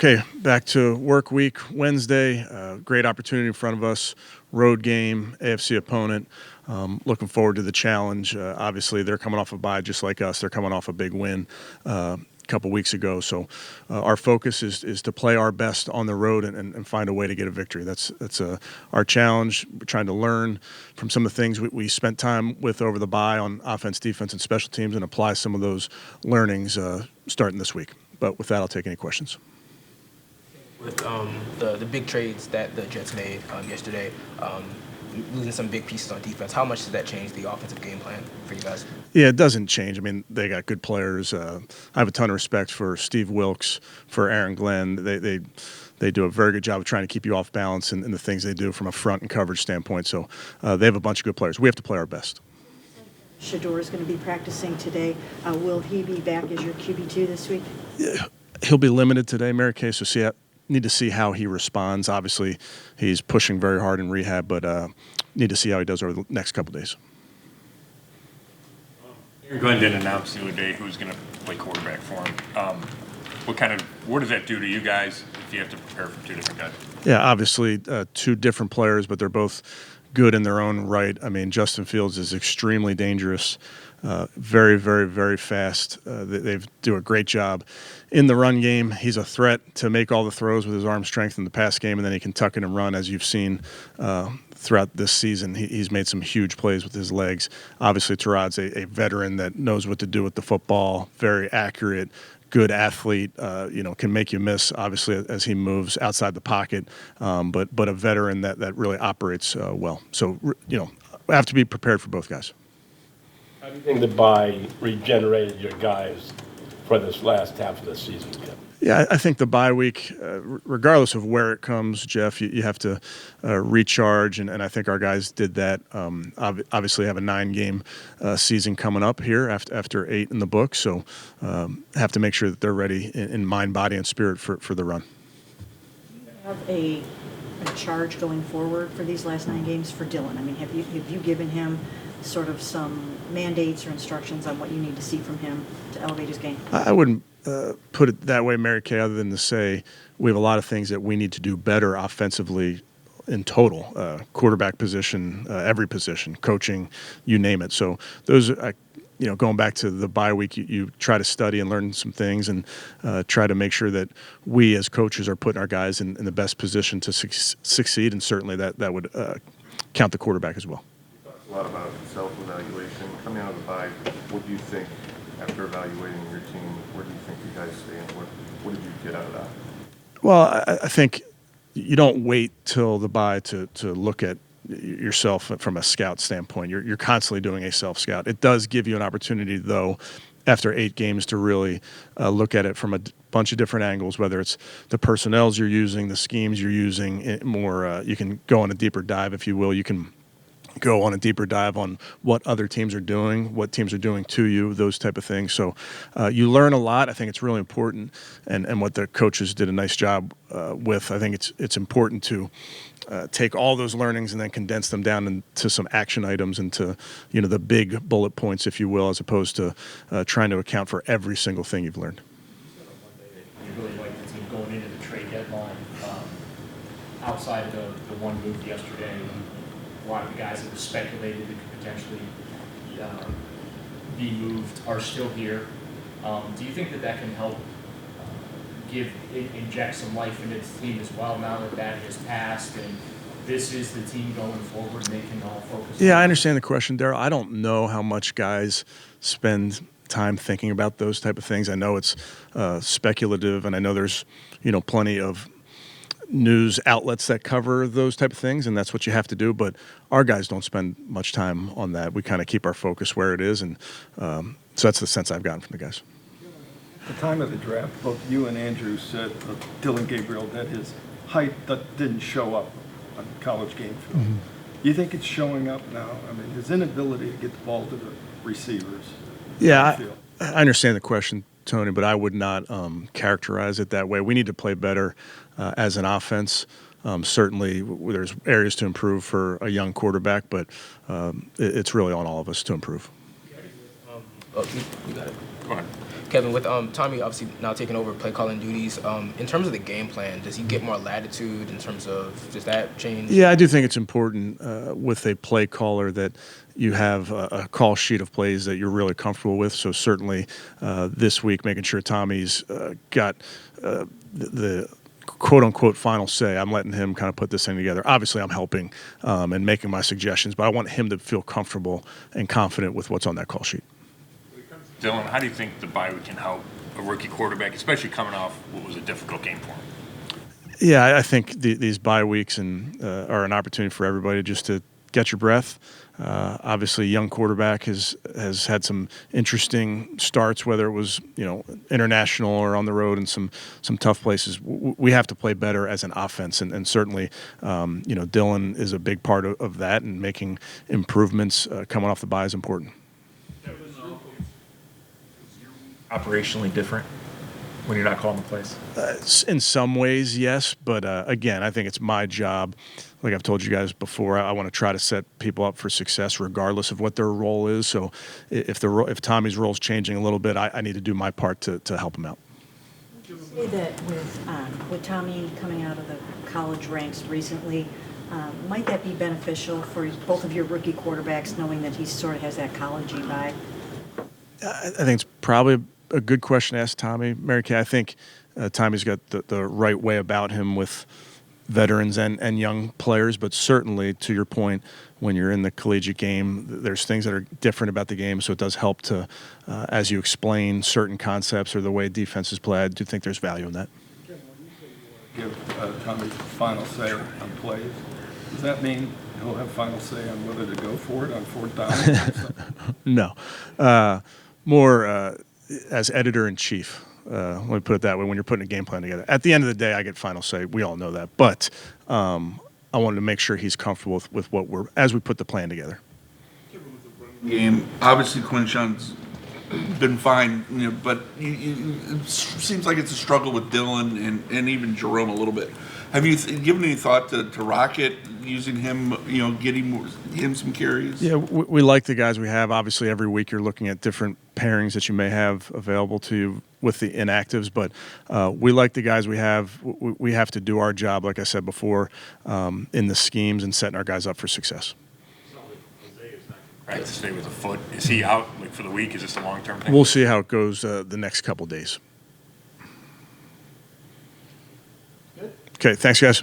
Okay, back to work week Wednesday. Great opportunity in front of us. Road game, AFC opponent. Looking forward to the challenge. Obviously, they're coming off a bye just like us. They're coming off a big win a couple weeks ago. So our focus is to play our best on the road and find a way to get a victory. That's our challenge. We're trying to learn from some of the things we spent time with over the bye on offense, defense, and special teams and apply some of those learnings starting this week. But with that, I'll take any questions. With the big trades that the Jets made yesterday, losing some big pieces on defense, how much does that change the offensive game plan for you guys? Yeah, it doesn't change. I mean, they got good players. I have a ton of respect for Steve Wilkes, for Aaron Glenn. They do a very good job of trying to keep you off balance in the things they do from a front and coverage standpoint. So they have a bunch of good players. We have to play our best. Shedeur is going to be practicing today. Will he be back as your QB2 this week? Yeah, he'll be limited today, Mary Kay, so need to see how he responds. Obviously, he's pushing very hard in rehab, but need to see how he does over the next couple days. Aaron Glenn didn't announce the other day who's going to play quarterback for him. What does that do to you guys if you have to prepare for two different guys? Yeah, obviously two different players, but they're both good in their own right. I mean, Justin Fields is extremely dangerous, very, very, very fast. They do a great job in the run game. He's a threat to make all the throws with his arm strength in the pass game, and then he can tuck in and run, as you've seen throughout this season. He's made some huge plays with his legs. Obviously, Terod's a veteran that knows what to do with the football, very accurate, good athlete, can make you miss, obviously, as he moves outside the pocket, but a veteran that really operates well. So, I have to be prepared for both guys. How do you think the bye regenerated your guys for this last half of the season, Kevin? Yeah, I think the bye week, regardless of where it comes, Jeff, you have to recharge, and I think our guys did that. Obviously, have a 9-game season coming up here after 8 in the book, so have to make sure that they're ready in mind, body, and spirit for the run. Have a charge going forward for these last 9 games for Dillon? I mean, have you given him sort of some mandates or instructions on what you need to see from him to elevate his game? I wouldn't put it that way, Mary Kay, other than to say we have a lot of things that we need to do better offensively in total, quarterback position, every position, coaching, you name it. So those, going back to the bye week, you try to study and learn some things and try to make sure that we as coaches are putting our guys in the best position to succeed, and certainly that would count the quarterback as well. You talked a lot about self-evaluation. Coming out of the bye, what do you think, after evaluating your team, where do you think you guys stand? What did you get out of that? Well, I think you don't wait till the bye to look at yourself from a scout standpoint. You're constantly doing a self-scout. It does give you an opportunity, though, after 8 games to really look at it from a bunch of different angles, whether it's the personnels you're using, the schemes you're using, more you can go on a deeper dive, if you will. You can go on a deeper dive on what other teams are doing, what teams are doing to you, those type of things. So you learn a lot. I think it's really important, and what the coaches did a nice job with. I think it's important to take all those learnings and then condense them down into some action items, into the big bullet points, if you will, as opposed to trying to account for every single thing you've learned. You really like the team going into the trade deadline. Outside of the one move yesterday, a lot of the guys that were speculated that could potentially be moved are still here. Do you think that can help inject some life into the team as well, now that has passed and this is the team going forward and they can all focus? Yeah, I understand the question, Daryl. I don't know how much guys spend time thinking about those type of things. I know it's speculative, and I know there's plenty of news outlets that cover those type of things, and that's what you have to do. But our guys don't spend much time on that. We kind of keep our focus where it is, and so that's the sense I've gotten from the guys. At the time of the draft, both you and Andrew said Dillon Gabriel that his height didn't show up on college game film. Mm-hmm. Do you think it's showing up now? I mean, his inability to get the ball to the receivers. Yeah, I understand the question, Tony, but I would not characterize it that way. We need to play better as an offense. Certainly, there's areas to improve for a young quarterback, but it's really on all of us to improve. You got it. Go ahead. Kevin, with Tommy obviously now taking over play calling duties, in terms of the game plan, does he get more latitude in terms of, does that change? Yeah, I do think it's important with a play caller that you have a call sheet of plays that you're really comfortable with. So certainly this week, making sure Tommy's got the quote unquote final say. I'm letting him kind of put this thing together. Obviously, I'm helping and making my suggestions, but I want him to feel comfortable and confident with what's on that call sheet. Dylan, how do you think the bye week can help a rookie quarterback, especially coming off what was a difficult game for him? Yeah, I think these bye weeks are an opportunity for everybody just to get your breath. Obviously, a young quarterback has had some interesting starts, whether it was international or on the road in some tough places. We have to play better as an offense, and certainly, Dillon is a big part of that, and making improvements coming off the bye is important. Operationally different when you're not calling the plays? In some ways, yes, but again, I think it's my job. Like I've told you guys before, I want to try to set people up for success regardless of what their role is. So if Tommy's role is changing a little bit, I need to do my part to help him out. Would you say that with Tommy coming out of the college ranks recently, might that be beneficial for both of your rookie quarterbacks, knowing that he sort of has that college-y vibe? I think it's probably a good question to ask Tommy. Mary Kay, I think Tommy's got the right way about him with veterans and young players, but certainly, to your point, when you're in the collegiate game, there's things that are different about the game, so it does help to, as you explain certain concepts or the way defenses play, I do think there's value in that. Give Tommy final say on plays. Does that mean he'll have final say on whether to go for it on fourth down? No. More as editor-in-chief. Let me put it that way, when you're putting a game plan together. At the end of the day, I get final say. We all know that. But I wanted to make sure he's comfortable with what as we put the plan together. Game. Obviously, Quinshon's been fine, but it seems like it's a struggle with Dillon and even Jerome a little bit. Have you given any thought to Rocket, using him, getting him some carries? Yeah, we like the guys we have. Obviously, every week you're looking at different pairings that you may have available to you with the inactives, but we like the guys we have. We have to do our job, like I said before, in the schemes and setting our guys up for success. Practice today with a foot. Is he out for the week? Is this a long-term thing? We'll see how it goes the next couple days. Okay, thanks, guys.